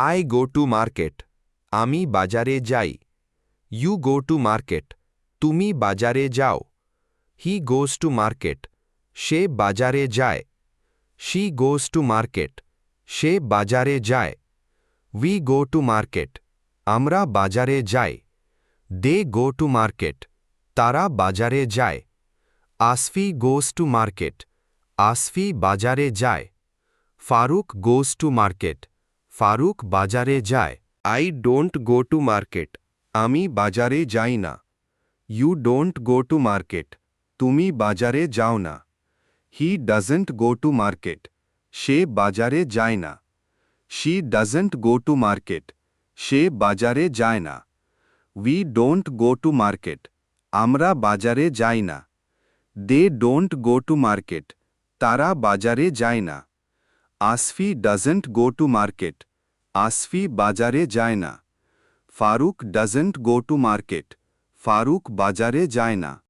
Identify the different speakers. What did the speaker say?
Speaker 1: I go to market. আমি বাজারে যাই। You go to market. তুমি বাজারে যাও। He goes to market. সে বাজারে যায়। She goes to market. সে বাজারে যায়। We go to market. আমরা বাজারে যাই। They go to market. তারা বাজারে যায়। Asfi goes to market. Asfi বাজারে যায়। Farooq goes to market. Faruk বাজারে যায়। I don't go to market. আমি বাজারে যাই না। You don't go to market. তুমি বাজারে যাও না। He doesn't go to market. সে বাজারে যায় না। She doesn't go to market. সে বাজারে যায় না। We don't go to market. আমরা বাজারে যাই না। They don't go to market. তারা বাজারে যায় না। Asfi doesn't go to market. Asfi বাজারে যায় না। Farooq doesn't go to market. Faruk বাজারে যায় না।